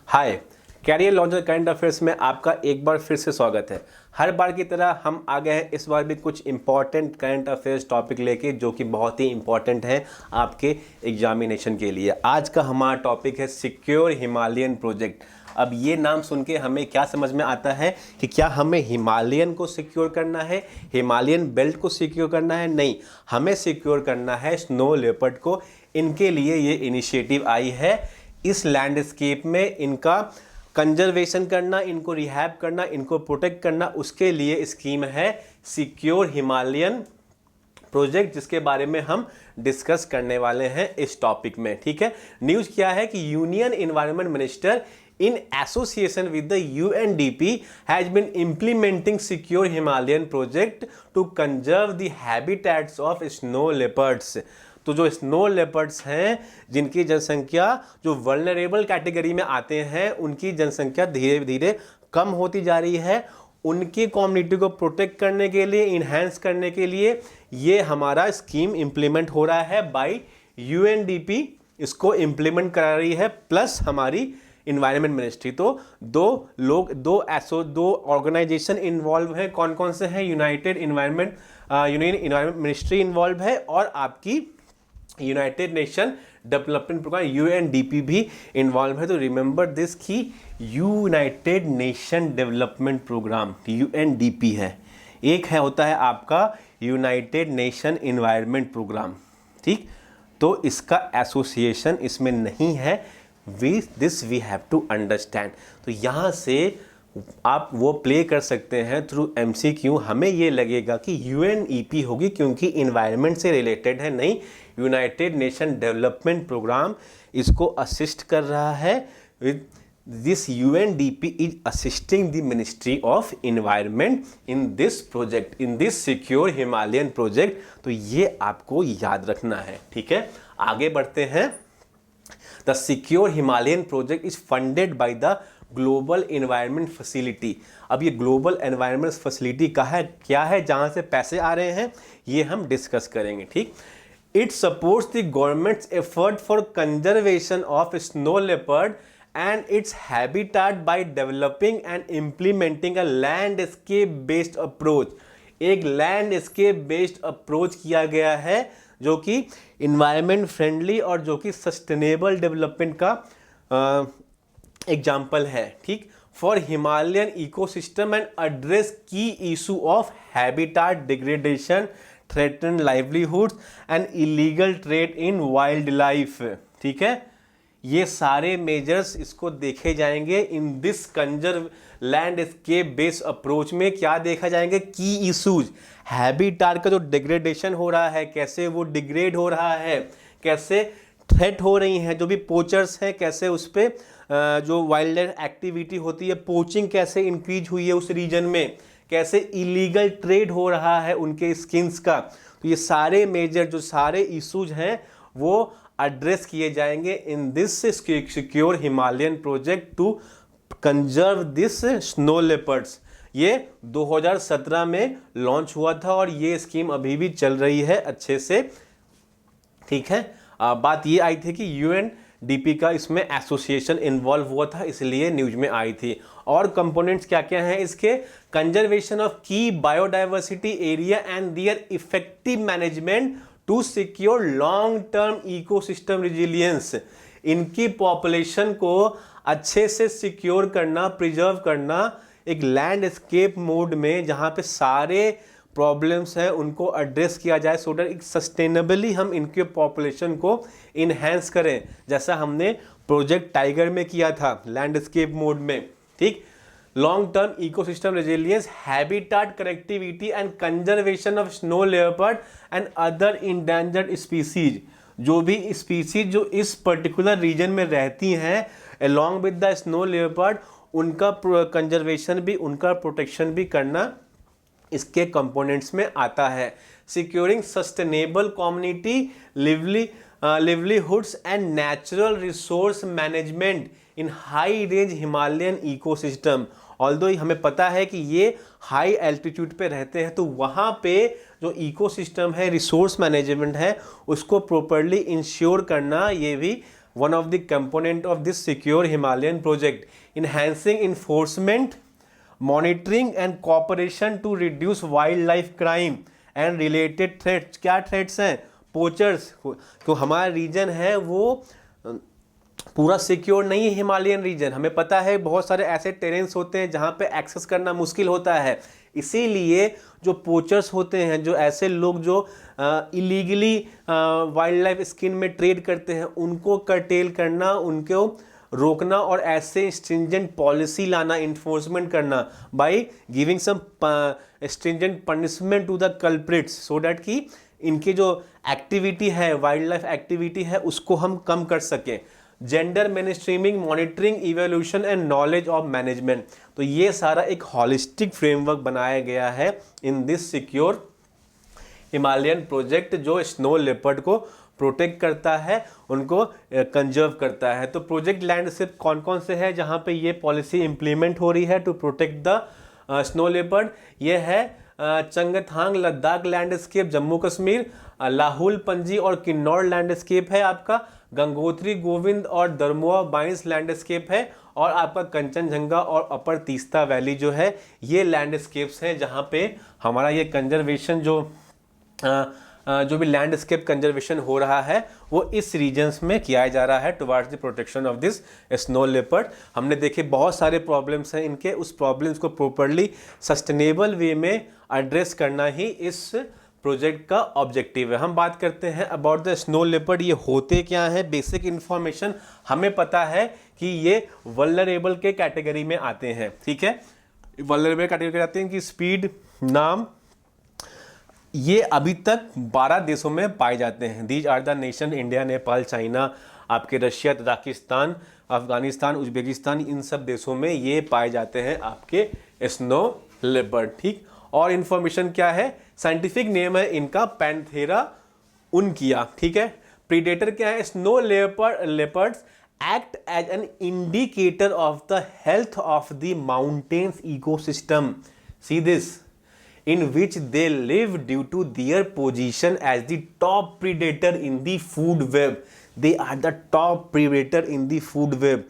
हाय, career launcher current affairs में आपका एक बार फिर से स्वागत है। हर बार की तरह हम आ गए हैं इस बार भी कुछ इंपॉर्टेंट करंट अफेयर्स टॉपिक लेके, जो कि बहुत ही इंपॉर्टेंट है आपके एग्जामिनेशन के लिए। आज का हमारा टॉपिक है सिक्योर हिमालयन प्रोजेक्ट। अब ये नाम सुन के हमें क्या समझ में आता है कि क्या हमें हिमालयन को सिक्योर करना है, हिमालयन बेल्ट को सिक्योर करना है? नहीं, हमें सिक्योर करना है स्नो लेपर्ड को। इनके लिए ये इनिशिएटिव आई है। इस लैंडस्केप में इनका कंजर्वेशन करना, इनको रिहैब करना, इनको प्रोटेक्ट करना, उसके लिए स्कीम है सिक्योर हिमालयन प्रोजेक्ट, जिसके बारे में हम डिस्कस करने वाले हैं इस टॉपिक में। ठीक है, न्यूज़ क्या है कि union environment minister in association with the UNDP has been implementing secure Himalayan project to conserve the habitats of snow leopards। तो जो स्नो लेपर्ड्स हैं, जिनकी जनसंख्या जो वल्नरेबल कैटेगरी में आते हैं, उनकी जनसंख्या धीरे धीरे कम होती जा रही है। उनकी कम्युनिटी को प्रोटेक्ट करने के लिए, इन्हांस करने के लिए ये हमारा स्कीम इम्प्लीमेंट हो रहा है बाय UNDP। इसको इम्प्लीमेंट करा रही है, प्लस हमारी इन्वायरमेंट मिनिस्ट्री। तो दो ऑर्गेनाइजेशन इन्वॉल्व है। कौन कौन से हैं? यूनियन इन्वायरमेंट मिनिस्ट्री इन्वॉल्व है, और आपकी United Nation Development Programme UNDP भी इन्वॉल्व है। तो रिमेंबर दिस कि United Nation Development Programme UNDP है, एक है होता है आपका यूनाइटेड नेशन इन्वायरमेंट प्रोग्राम। ठीक, तो इसका एसोसिएशन इसमें नहीं है। This we have to understand. तो यहाँ से आप वो प्ले कर सकते हैं थ्रू MCQ। हमें ये लगेगा कि UNEP होगी, क्योंकि इन्वायरमेंट से रिलेटेड है। नहीं, यूनाइटेड नेशन डेवलपमेंट प्रोग्राम इसको असिस्ट कर रहा है। With this UNDP is assisting the ministry of environment in this project, in this secure Himalayan project. तो ये आपको याद रखना है। ठीक है, आगे बढ़ते हैं। The Secure Himalayan Project is funded by the Global Environment Facility। अब ये ग्लोबल एनवायरनमेंट फैसिलिटी का है, क्या है, जहाँ से पैसे आ रहे हैं, ये हम डिस्कस करेंगे। ठीक, it supports the governments effort for conservation of snow leopard and its habitat by developing and implementing a landscape based approach. एक लैंडस्केप बेस्ड अप्रोच किया गया है, जो कि इन्वायरमेंट फ्रेंडली और जो कि सस्टेनेबल डेवलपमेंट का एग्जाम्पल है। ठीक, for Himalayan ecosystem and address की issue of habitat degradation, threaten livelihoods and illegal trade in wildlife. ठीक है, ये सारे मेजर्स इसको देखे जाएंगे in this conserve landscape based approach में। क्या देखा जाएंगे? की इशूज, हैबिटेट का जो डिग्रेडेशन हो रहा है, कैसे वो डिग्रेड हो रहा है, कैसे थ्रेट हो रही हैं जो भी पोचर्स हैं, कैसे उस पर जो वाइल्ड लाइफ एक्टिविटी होती है, पोचिंग कैसे इंक्रीज हुई है उस रीजन में, कैसे इलीगल ट्रेड हो रहा है उनके स्किन्स का। तो ये सारे मेजर जो सारे इशूज हैं वो एड्रेस किए जाएंगे in this secure Himalayan project to conserve this snow leopards. ये 2017 में लॉन्च हुआ था और ये स्कीम अभी भी चल रही है अच्छे से। ठीक है, बात ये आई थी कि UNDP का इसमें एसोसिएशन इन्वॉल्व हुआ था, इसलिए न्यूज में आई थी। और कंपोनेंट्स क्या क्या हैं इसके? कंजर्वेशन ऑफ की biodiversity area and their effective management to secure long term ecosystem resilience. इनकी पॉपुलेशन को अच्छे से सिक्योर करना, प्रिजर्व करना एक लैंडस्केप मोड में, जहाँ पे सारे प्रॉब्लम्स हैं उनको एड्रेस किया जाए, सो दैट एक सस्टेनेबली हम इनके पॉपुलेशन को इन्हेंस करें, जैसा हमने प्रोजेक्ट टाइगर में किया था लैंडस्केप मोड में। ठीक, long term ecosystem resilience, habitat connectivity and conservation of snow leopard and other endangered species. जो भी स्पीसीज जो इस पर्टिकुलर रीजन में रहती हैं along with the snow leopard, उनका कंजर्वेशन भी, उनका प्रोटेक्शन भी करना इसके कंपोनेंट्स में आता है। Securing sustainable community livelihoods and natural resource management in high range Himalayan ecosystem. Although हमें पता है कि ये हाई एल्टीट्यूड पे रहते हैं, तो वहाँ पे जो इकोसिस्टम है, रिसोर्स मैनेजमेंट है, उसको प्रॉपरली इंश्योर करना, ये भी one of the component of this secure Himalayan project, enhancing enforcement, monitoring and cooperation to reduce wildlife crime and related threats। क्या threats हैं? पोचर्स। तो हमारा रीजन है वो पूरा सिक्योर नहीं है, हिमालयन रीजन। हमें पता है बहुत सारे ऐसे टेरेंस होते हैं जहाँ पे एक्सेस करना मुश्किल होता है, इसीलिए जो पोचर्स होते हैं, जो ऐसे लोग जो इलीगली वाइल्ड लाइफ स्किन में ट्रेड करते हैं, उनको कर्टेल करना, उनको रोकना और ऐसे स्ट्रिंजेंट पॉलिसी लाना, इन्फोर्समेंट करना by giving some stringent punishment to the culprits, so that कि इनकी जो एक्टिविटी है, वाइल्ड लाइफ एक्टिविटी है, उसको हम कम कर सकें। Gender mainstreaming, monitoring, evolution and knowledge of management. तो ये सारा एक हॉलिस्टिक फ्रेमवर्क बनाया गया है in this secure Himalayan project, जो स्नो लेपर्ड को प्रोटेक्ट करता है, उनको कंजर्व करता है। तो प्रोजेक्ट लैंडस्केप कौन कौन से है जहाँ पे ये पॉलिसी इंप्लीमेंट हो रही है to protect the snow leopard? ये है चंगथांग लद्दाख लैंडस्केप जम्मू कश्मीर, लाहुल पंजी और किन्नौर लैंडस्केप है आपका, गंगोत्री गोविंद और दरमुआ बाइंस लैंडस्केप है, और आपका कंचनजंगा और अपर तीस्ता वैली जो है, ये लैंडस्केप्स हैं जहाँ पे हमारा ये कंजर्वेशन जो भी लैंडस्केप कंजर्वेशन हो रहा है वो इस रीजन्स में किया जा रहा है towards the protection of this snow leopard. हमने देखे बहुत सारे प्रॉब्लम्स हैं इनके, उस प्रॉब्लम्स को प्रॉपरली सस्टेनेबल वे में एड्रेस करना ही इस प्रोजेक्ट का ऑब्जेक्टिव है। हम बात करते हैं अबाउट द स्नो लेपर्ड, ये होते क्या हैं। बेसिक इन्फॉर्मेशन हमें पता है कि ये वल्नरेबल के कैटेगरी में आते हैं, ठीक है, वल्नरेबल कैटेगरी में आते हैं कि स्पीड नाम, ये अभी तक 12 देशों में पाए जाते हैं। These are the nation India, Nepal, China, आपके रशिया, तजाकिस्तान, अफगानिस्तान, उज्बेकिस्तान, इन सब देशों में ये पाए जाते हैं आपके स्नो लेपर्ड, ठीक। और इन्फॉर्मेशन क्या है, साइंटिफिक नेम है इनका पैंथेरा उनकिया, ठीक है। प्रीडेटर क्या है, snow leopards act as an indicator of the health of the mountains ecosystem, see this, in which they live due to their position as the top predator in the food web. They are the top predator in the food web.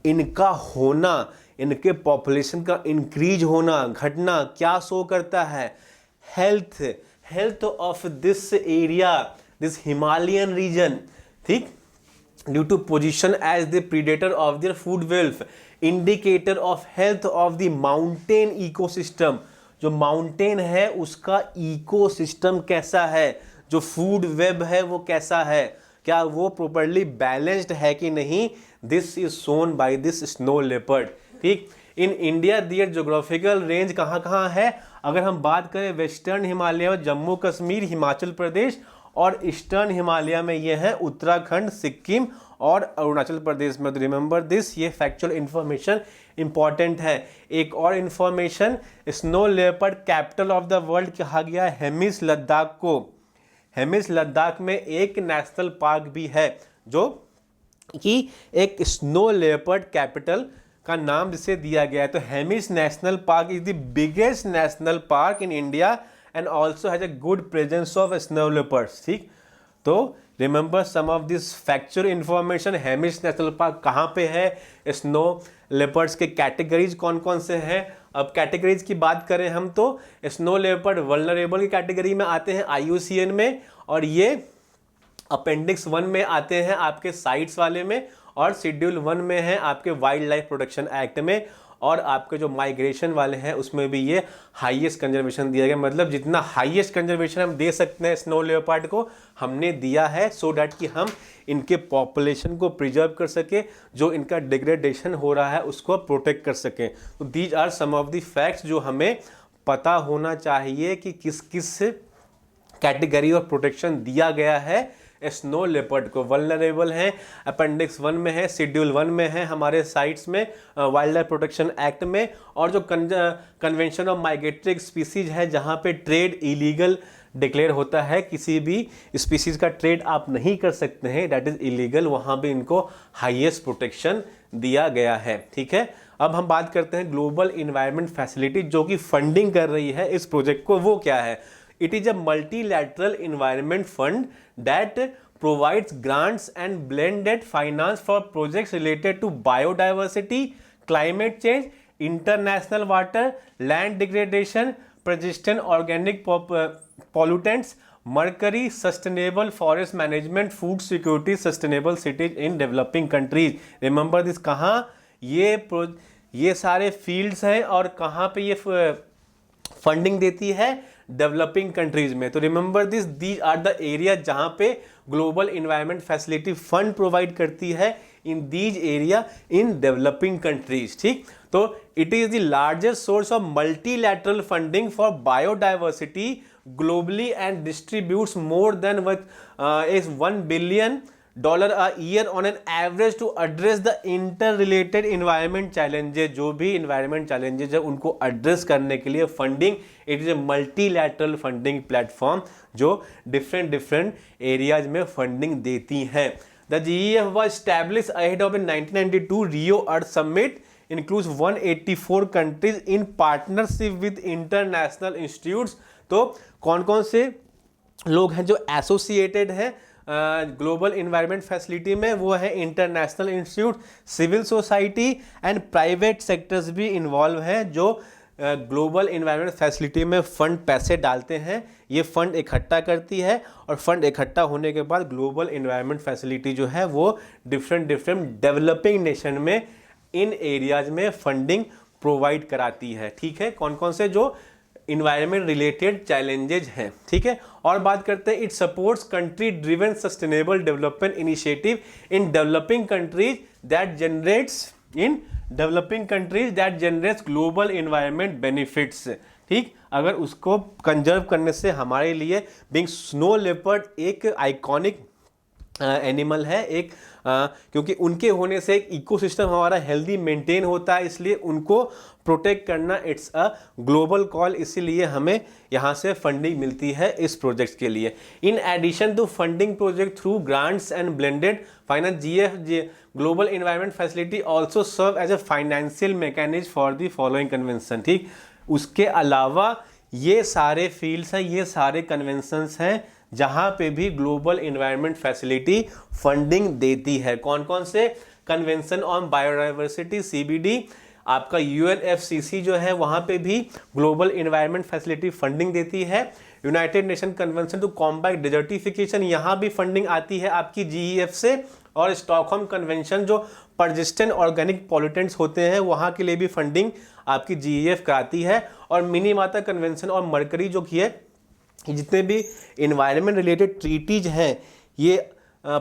इनका होना, इनके population का increase होना, घटना क्या show करता है, health of this area, this Himalayan region, ठीक, due to position as the predator of their food wealth, indicator of health of the mountain ecosystem. जो माउंटेन है उसका इकोसिस्टम कैसा है, जो फूड वेब है वो कैसा है, क्या वो प्रॉपर्ली बैलेंस्ड है कि नहीं, this is shown by this snow leopard, ठीक। In India their geographical range कहाँ कहाँ है, अगर हम बात करें वेस्टर्न हिमालय, जम्मू कश्मीर, हिमाचल प्रदेश, और ईस्टर्न हिमालय में ये है उत्तराखंड, सिक्किम और अरुणाचल प्रदेश में। रिमेंबर दिस, ये फैक्चुअल इंफॉर्मेशन इंपॉर्टेंट है। एक और information, snow leopard capital of the world कहा गया हेमिस लद्दाख को। हेमिस लद्दाख में एक नेशनल पार्क भी है जो कि एक स्नो लेपर्ड कैपिटल का नाम जिसे दिया गया है। तो Hemis national park is the biggest national park in India and also has a good presence of snow leopards, ठीक। तो remember some of this factual information. Hemis national park कहाँ पे है, स्नो लेपर्ड्स के कैटेगरीज कौन कौन से हैं। अब कैटेगरीज की बात करें हम तो स्नो लेपर्ड वल्नरेबल की कैटेगरी में आते हैं IUCN में, और ये अपेंडिक्स 1 में आते हैं आपके साइट्स वाले में, और शेड्यूल 1 में है आपके वाइल्ड लाइफ प्रोटेक्शन एक्ट में, और आपके जो माइग्रेशन वाले हैं उसमें भी ये हाईएस्ट कंजर्वेशन दिया गया। मतलब जितना हाईएस्ट कंजर्वेशन हम दे सकते हैं स्नो लेपर्ड को हमने दिया है, सो डैट कि हम इनके पॉपुलेशन को प्रिजर्व कर सके, जो इनका डिग्रेडेशन हो रहा है उसको प्रोटेक्ट कर सकें। तो these are some of the facts जो हमें पता होना चाहिए कि किस किस कैटेगरी और प्रोटेक्शन दिया गया है स्नो लेपर्ड को। वल्नरेबल है, अपेंडिक्स 1 में है, शेड्यूल 1 में है हमारे साइट्स में, वाइल्ड लाइफ प्रोटेक्शन एक्ट में, और जो कन्वेंशन ऑफ माइग्रेटरी स्पीसीज है जहाँ पे ट्रेड इलीगल डिक्लेयर होता है, किसी भी स्पीसीज का ट्रेड आप नहीं कर सकते हैं, दैट इज इलीगल, वहाँ भी इनको हाईएस्ट प्रोटेक्शन दिया गया है, ठीक है। अब हम बात करते हैं ग्लोबल इन्वायरमेंट फैसिलिटी जो कि फंडिंग कर रही है इस प्रोजेक्ट को, वो क्या है। It is a multilateral environment fund that provides grants and blended finance for projects related to biodiversity, climate change, international water, land degradation, persistent organic pollutants, mercury, sustainable forest management, food security, sustainable cities in developing countries. Remember this, कहाँ ये सारे fields हैं और कहाँ पे ये funding देती है? डेवलपिंग कंट्रीज में. तो remember this, these are the area जहां पे global environment facility fund provide करती है in these area in developing countries. ठीक, तो it is the largest source of multilateral funding for biodiversity globally and distributes more than $1 billion a year on an average to address the interrelated environment challenges. जो भी environment challenges है उनको address करने के लिए funding, it is a multilateral funding platform जो different areas में funding देती हैं. The GEF was established ahead of the 1992 Rio Earth Summit, includes 184 countries in partnership with international institutes. तो कौन कौन से लोग हैं जो एसोसिएटेड हैं ग्लोबल इन्वायरमेंट फैसिलिटी में? वो है international institute, civil society and private sectors भी इन्वॉल्व हैं जो ग्लोबल इन्वायरमेंट फैसिलिटी में फंड पैसे डालते हैं. ये फंड इकट्ठा करती है और फंड इकट्ठा होने के बाद ग्लोबल इन्वायरमेंट फैसिलिटी जो है वो डिफरेंट डेवलपिंग नेशन में इन एरियाज में फंडिंग प्रोवाइड कराती है. ठीक है, कौन कौन से जो इन्वायरमेंट रिलेटेड चैलेंजेज हैं. ठीक है, और बात करते हैं, it supports country driven sustainable development initiative in developing countries that generates global environment benefits. ठीक, अगर उसको कंजर्व करने से हमारे लिए बीइंग स्नो लेपर्ड एक आइकॉनिक एनिमल है, एक क्योंकि उनके होने से एक इकोसिस्टम हमारा हेल्दी मेंटेन होता है, इसलिए उनको प्रोटेक्ट करना इट्स अ ग्लोबल कॉल. इसीलिए हमें यहाँ से फंडिंग मिलती है इस प्रोजेक्ट के लिए. In addition to funding project through grants and blended finance, GEF global environment facility also serve as a financial mechanism for the following convention. ठीक, उसके अलावा ये सारे फील्ड्स हैं, ये सारे कन्वेंशंस हैं जहां पे भी ग्लोबल इन्वायरमेंट फैसिलिटी फंडिंग देती है. कौन कौन से? कन्वेंशन ऑन बायोडाइवर्सिटी CBD, आपका UNFCCC जो है वहां पे भी ग्लोबल इन्वायरमेंट फैसिलिटी फंडिंग देती है. United Nation Convention to Combat Desertification, यहाँ भी फंडिंग आती है आपकी GEF से. और स्टॉकहोम कन्वेंशन जो पर्सिस्टेंट ऑर्गेनिक पॉल्यूटेंट्स होते हैं वहाँ के लिए भी फंडिंग आपकी GEF कराती है. और मिनीमाता कन्वेंशन और मरकरी जो की है, जितने भी इन्वायरमेंट रिलेटेड ट्रीटीज हैं, ये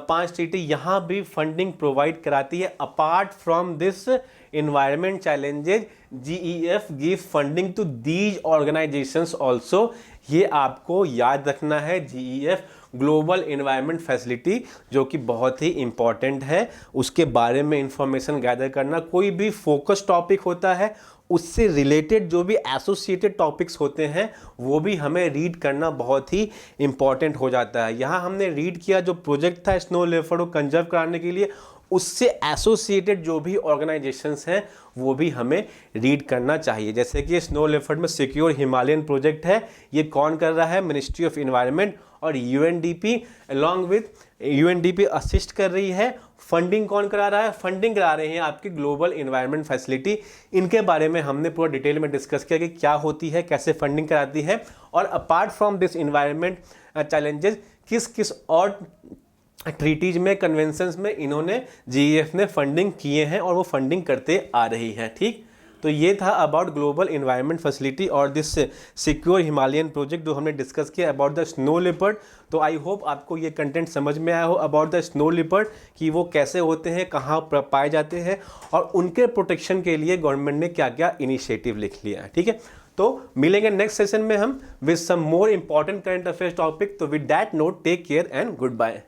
5 ट्रीटी यहाँ भी फंडिंग प्रोवाइड कराती है. Apart from this environment challenges, GEF give funding to these organisations also. ये आपको याद रखना है, GEF ग्लोबल इन्वायरमेंट फैसिलिटी जो कि बहुत ही इंपॉर्टेंट है, उसके बारे में इंफॉर्मेशन गैदर करना. कोई भी फोकस टॉपिक होता है उससे रिलेटेड जो भी एसोसिएटेड टॉपिक्स होते हैं वो भी हमें रीड करना बहुत ही इंपॉर्टेंट हो जाता है. यहाँ हमने रीड किया जो प्रोजेक्ट था स्नो लेपर्ड को कंजर्व कराने के लिए, उससे एसोसिएटेड जो भी ऑर्गेनाइजेशंस हैं वो भी हमें रीड करना चाहिए. जैसे कि स्नो लेपर्ड में सिक्योर हिमालयन प्रोजेक्ट है, ये कौन कर रहा है? मिनिस्ट्री ऑफ इन्वायरमेंट और UNDP along with UNDP assist कर रही है. फंडिंग कौन करा रहा है? फंडिंग करा रहे हैं आपकी ग्लोबल इन्वायरमेंट फैसिलिटी. इनके बारे में हमने पूरा डिटेल में डिस्कस किया कि क्या होती है, कैसे फंडिंग कराती है, और apart from this environment challenges किस किस और ट्रीटीज में, कन्वेंशंस में इन्होंने GEF ने फंडिंग किए हैं और वो फंडिंग करते आ रही है. ठीक, तो ये था अबाउट ग्लोबल इन्वायरमेंट फैसिलिटी और दिस सिक्योर हिमालयन प्रोजेक्ट जो हमने डिस्कस किया अबाउट द स्नो लेपर्ड. तो आई होप आपको ये कंटेंट समझ में आया हो अबाउट द स्नो लेपर्ड कि वो कैसे होते हैं, कहाँ पाए जाते हैं और उनके प्रोटेक्शन के लिए गवर्नमेंट ने क्या क्या इनिशिएटिव लिख लिया है. ठीक है, तो मिलेंगे नेक्स्ट सेशन में हम with some more important current affairs topic. तो with that note take care and good bye.